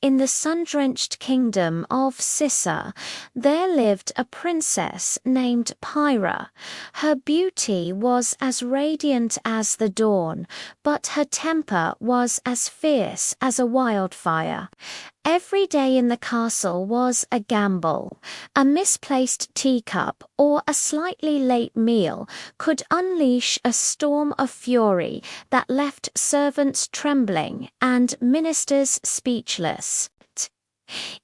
In the sun-drenched kingdom of Sisa, there lived a princess named Pyra. Her beauty was as radiant as the dawn, but her temper was as fierce as a wildfire. Every day in the castle was a gamble. A misplaced teacup or a slightly late meal could unleash a storm of fury that left servants trembling and ministers speechless.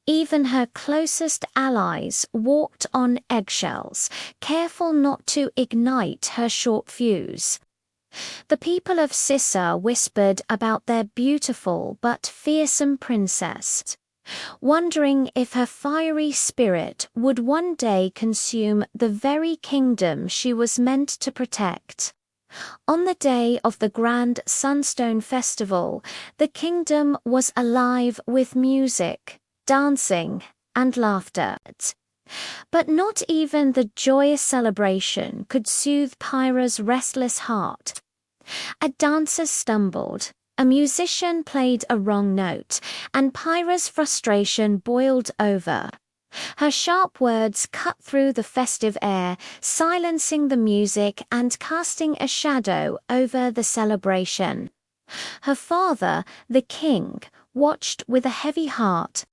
Even her closest allies walked on eggshells, careful not to ignite her short fuse. The people of Sisa whispered about their beautiful but fearsome princess, wondering if her fiery spirit would one day consume the very kingdom she was meant to protect. On the day of the grand Sunstone Festival, the kingdom was alive with music, dancing, and laughter. But not even the joyous celebration could soothe Pyra's restless heart. A dancer stumbled, a musician played a wrong note, and Pyra's frustration boiled over. Her sharp words cut through the festive air, silencing the music and casting a shadow over the celebration. Her father, the king, watched with a heavy heart.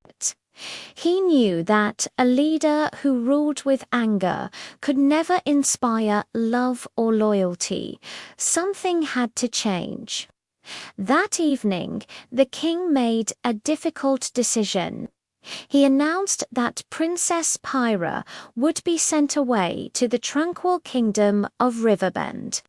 He knew that a leader who ruled with anger could never inspire love or loyalty. Something had to change. That evening, the king made a difficult decision. He announced that Princess Pyra would be sent away to the tranquil kingdom of Riverbend,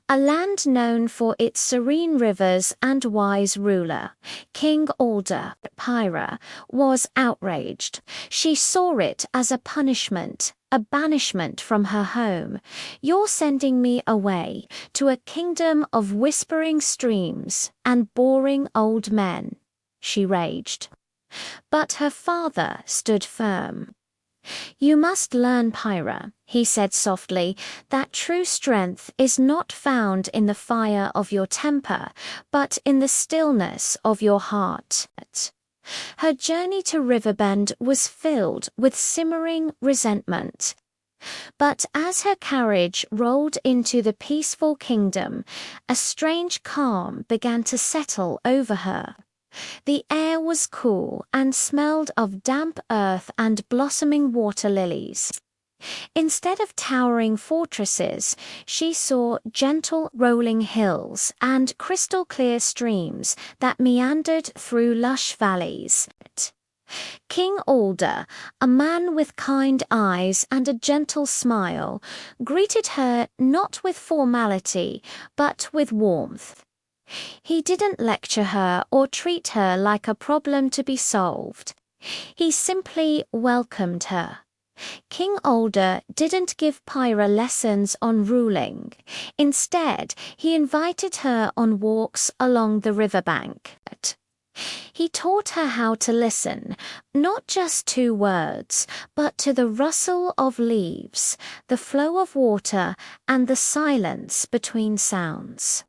a land known for its serene rivers and wise ruler. King Alder, Pyra, was outraged. She saw it as a punishment, a banishment from her home. "You're sending me away to a kingdom of whispering streams and boring old men," she raged. But her father stood firm. "You must learn, Pyra," he said softly, "that true strength is not found in the fire of your temper, but in the stillness of your heart." Her journey to Riverbend was filled with simmering resentment. But as her carriage rolled into the peaceful kingdom, a strange calm began to settle over her. The air was cool and smelled of damp earth and blossoming water lilies. Instead of towering fortresses, she saw gentle rolling hills and crystal-clear streams that meandered through lush valleys. King Alder, a man with kind eyes and a gentle smile, greeted her not with formality, but with warmth. He didn't lecture her or treat her like a problem to be solved. He simply welcomed her. King Alder didn't give Pyra lessons on ruling. Instead, he invited her on walks along the riverbank. He taught her how to listen, not just to words, but to the rustle of leaves, the flow of water, and the silence between sounds.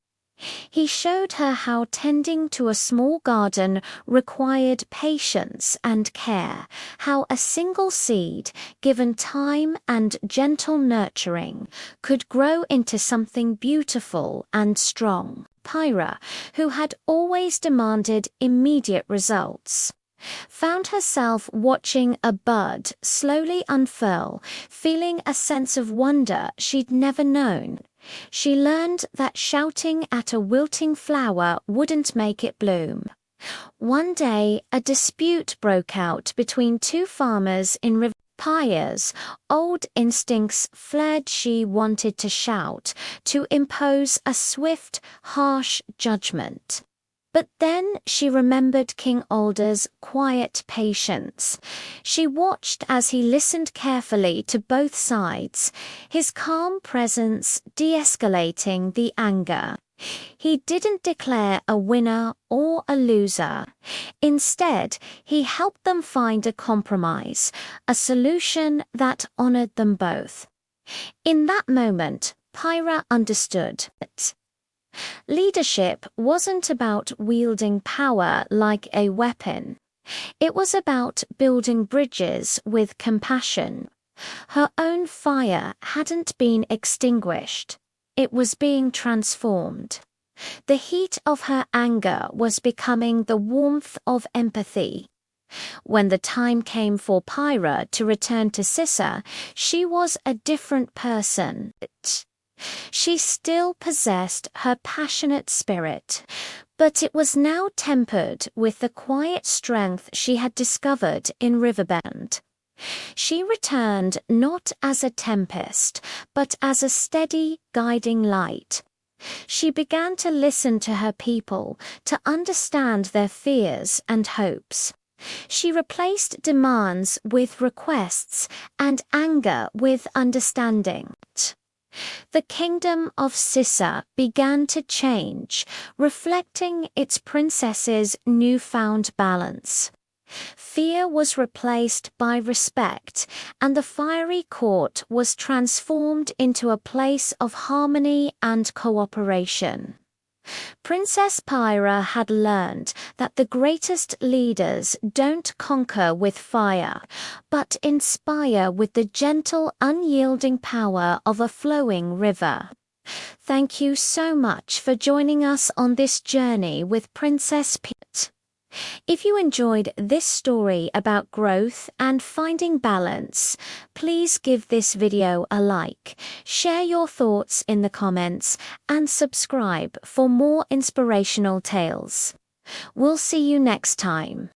He showed her how tending to a small garden required patience and care, how a single seed, given time and gentle nurturing, could grow into something beautiful and strong. Pyra, who had always demanded immediate results, found herself watching a bud slowly unfurl, feeling a sense of wonder she'd never known. She learned that shouting at a wilting flower wouldn't make it bloom. One day, a dispute broke out between two farmers in Pyra's old instincts flared. She wanted to shout, to impose a swift, harsh judgment. But then she remembered King Alder's quiet patience. She watched as he listened carefully to both sides, his calm presence de-escalating the anger. He didn't declare a winner or a loser. Instead, he helped them find a compromise, a solution that honored them both. In that moment, Pyra understood. Leadership wasn't about wielding power like a weapon. It was about building bridges with compassion. Her own fire hadn't been extinguished. It was being transformed. The heat of her anger was becoming the warmth of empathy. When the time came for Pyra to return to Sisa, she was a different person. She still possessed her passionate spirit, but it was now tempered with the quiet strength she had discovered in Riverbend. She returned not as a tempest, but as a steady, guiding light. She began to listen to her people, to understand their fears and hopes. She replaced demands with requests and anger with understanding. The kingdom of Sisa began to change, reflecting its princess's newfound balance. Fear was replaced by respect, and the fiery court was transformed into a place of harmony and cooperation. Princess Pyra had learned that the greatest leaders don't conquer with fire, but inspire with the gentle, unyielding power of a flowing river. Thank you so much for joining us on this journey with Princess Pyra. If you enjoyed this story about growth and finding balance, please give this video a like, share your thoughts in the comments, and subscribe for more inspirational tales. We'll see you next time.